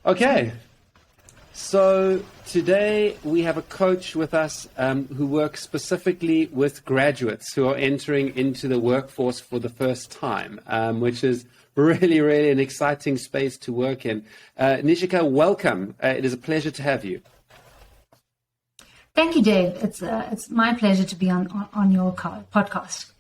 Okay, so today we have a coach with us who works specifically with graduates who are entering into the workforce for the first time, which is really, really an exciting space to work in. Neschica, welcome. It is a pleasure to have you. Thank you, Dave. It's my pleasure to be on your podcast.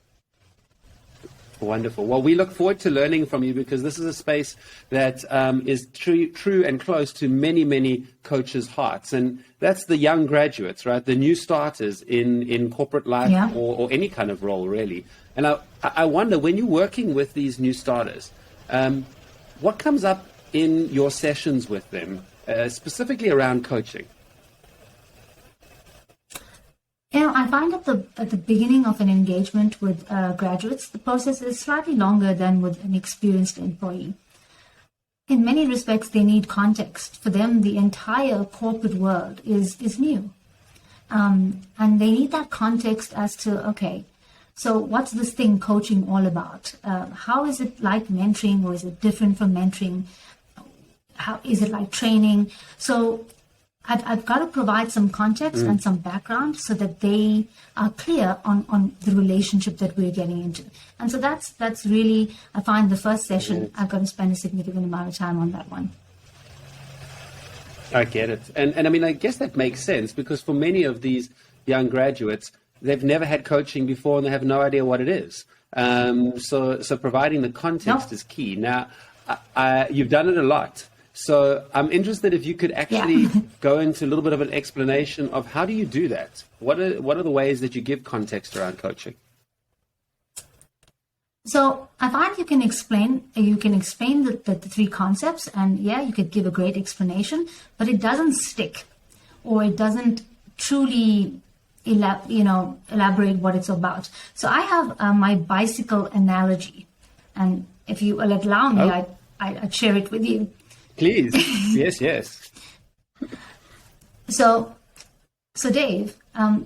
Wonderful. Well, we look forward to learning from you because this is a space that is true and close to many, many coaches' hearts. And that's the young graduates, right? The new starters in corporate life or any kind of role, really. And I wonder, when you're working with these new starters, what comes up in your sessions with them, specifically around coaching? I find at the beginning of an engagement with graduates, the process is slightly longer than with an experienced employee. In many respects, they need context. For them, the entire corporate world is new. And they need that context as to, okay, so what's this thing coaching all about? How is it like mentoring, or is it different from mentoring? How is it like training? So I've got to provide some context and some background so that they are clear on the relationship that we're getting into. And so that's really, I find the first session, I've got to spend a significant amount of time on that one. I get it. And I mean, I guess that makes sense because for many of these young graduates, they've never had coaching before and they have no idea what it is. So providing the context is key. Now, you've done it a lot. So I'm interested if you could actually go into a little bit of an explanation of how do you do that? What are the ways that you give context around coaching? So I find you can explain the three concepts, and you could give a great explanation, but it doesn't stick, or it doesn't truly elaborate what it's about. So I have my bicycle analogy, and if you will allow me, I'd share it with you. Please. Yes. So Dave, I'm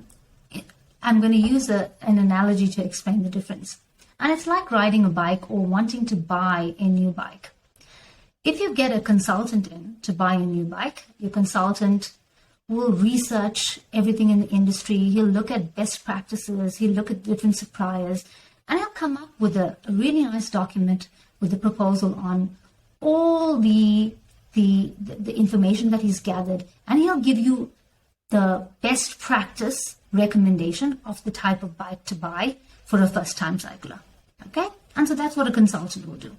going to use an analogy to explain the difference. And it's like riding a bike or wanting to buy a new bike. If you get a consultant in to buy a new bike, your consultant will research everything in the industry. He'll look at best practices. He'll look at different suppliers, and he'll come up with a really nice document with a proposal on all the information that he's gathered, and he'll give you the best practice recommendation of the type of bike to buy for a first-time cycler. Okay? And so that's what a consultant will do.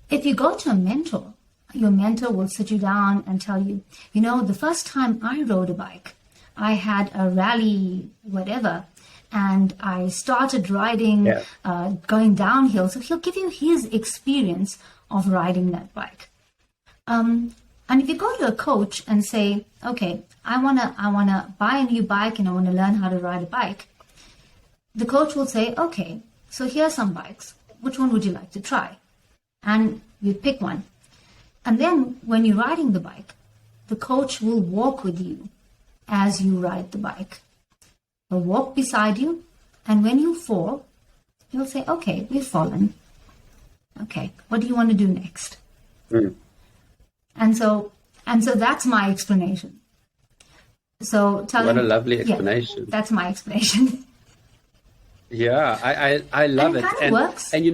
If you go to a mentor, your mentor will sit you down and tell you, the first time I rode a bike, I had a rally, whatever, and I started riding, going downhill. So he'll give you his experience of riding that bike. And if you go to a coach and say, okay, I wanna buy a new bike and I want to learn how to ride a bike, the coach will say, okay, so here are some bikes. Which one would you like to try? And you pick one. And then when you're riding the bike, the coach will walk with you as you ride the bike. He'll walk beside you, and when you fall, he'll say, okay, we've fallen. Okay, what do you want to do next? And so that's my explanation. So what a lovely explanation. That's my explanation. I love it. And it kind of works. And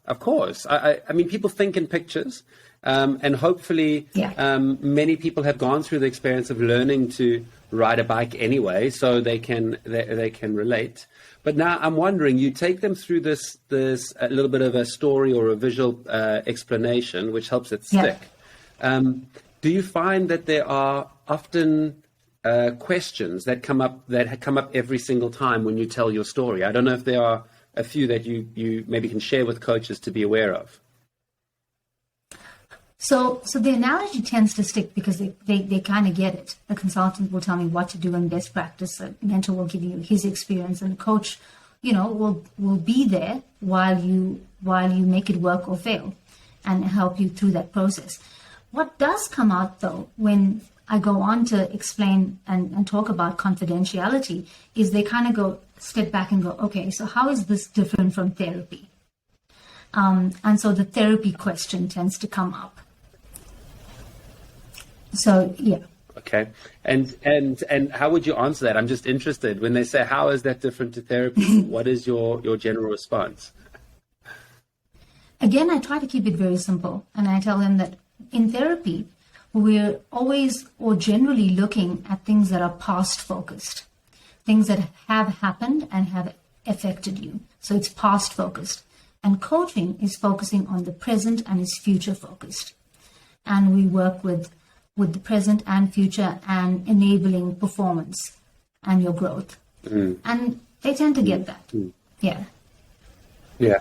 of course. I mean, people think in pictures, and hopefully many people have gone through the experience of learning to ride a bike anyway, so they can relate. But now I'm wondering, you take them through this a little bit of a story or a visual explanation, which helps it stick. Do you find that there are often questions that come up every single time when you tell your story? I don't know if there are a few that you maybe can share with coaches to be aware of. So the analogy tends to stick because they kind of get it. The consultant will tell me what to do in best practice. The mentor will give you his experience, and the coach, will be there while you make it work or fail, and help you through that process. What does come out though when I go on to explain and talk about confidentiality is they kind of step back and go, okay, so how is this different from therapy? And so the therapy question tends to come up. So, yeah. Okay. And how would you answer that? I'm just interested. When they say, how is that different to therapy? What is your general response? Again, I try to keep it very simple. And I tell them that in therapy, we're always or generally looking at things that are past focused, things that have happened and have affected you. So it's past focused. And coaching is focusing on the present and is future focused. And we work with the present and future and enabling performance and your growth. And they tend to get that. Yeah. Yeah.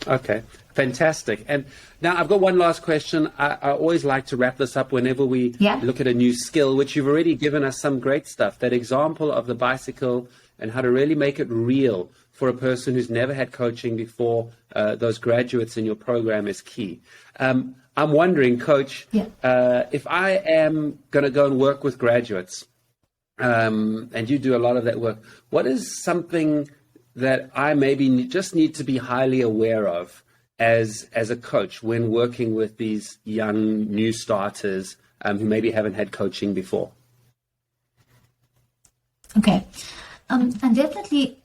Okay. Fantastic. And now I've got one last question. I always like to wrap this up whenever we look at a new skill, which you've already given us some great stuff. That example of the bicycle and how to really make it real for a person who's never had coaching before, those graduates in your program is key. I'm wondering, Coach, if I am going to go and work with graduates, and you do a lot of that work, what is something that I maybe just need to be highly aware of as a coach when working with these young new starters who maybe haven't had coaching before? Okay. And definitely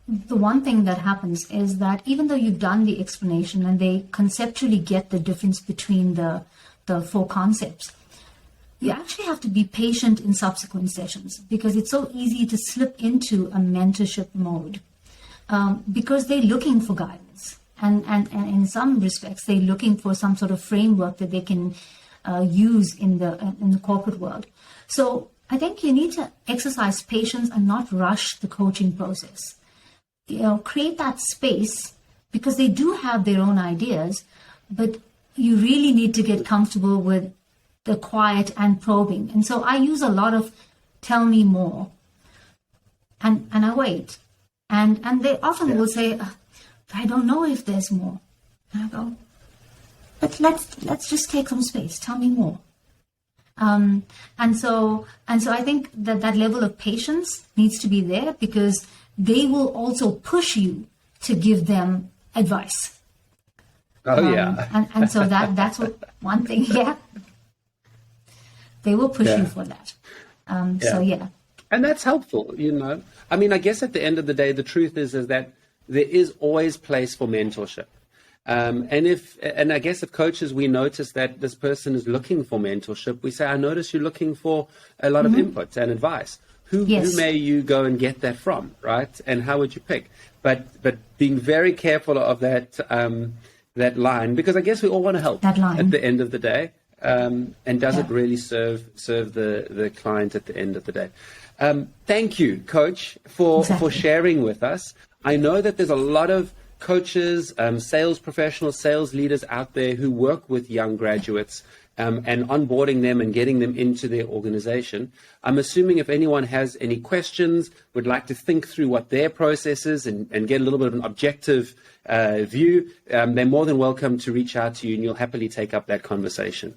the one thing that happens is that even though you've done the explanation and they conceptually get the difference between the four concepts, you actually have to be patient in subsequent sessions because it's so easy to slip into a mentorship mode because they're looking for guidance. And in some respects, they're looking for some sort of framework that they can use in the corporate world. So I think you need to exercise patience and not rush the coaching process. Create that space because they do have their own ideas, but you really need to get comfortable with the quiet and probing. And so I use a lot of tell me more. And I wait. And they often will say, I don't know if there's more. And I go, but let's just take some space. Tell me more. And so I think that level of patience needs to be there because they will also push you to give them advice. And so that's one thing. They will push you for that. So and that's helpful. I mean, I guess at the end of the day, the truth is that there is always place for mentorship. And I guess if coaches, we notice that this person is looking for mentorship, we say, I notice you're looking for a lot of input and advice. Who may you go and get that from, right? And how would you pick? But being very careful of that that line, because I guess we all want to help at the end of the day. And does it really serve the client at the end of the day? Thank you, Coach, for sharing with us. I know that there's a lot of coaches, sales professionals, sales leaders out there who work with young graduates and onboarding them and getting them into their organization. I'm assuming if anyone has any questions, would like to think through what their process is and get a little bit of an objective view, they're more than welcome to reach out to you and you'll happily take up that conversation.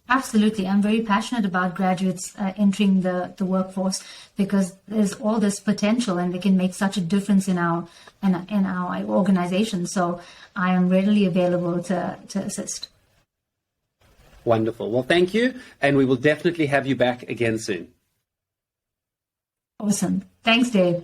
Absolutely. I'm very passionate about graduates entering the workforce because there's all this potential and they can make such a difference in our organization. So I am readily available to assist. Wonderful. Well, thank you. And we will definitely have you back again soon. Awesome. Thanks, Dave.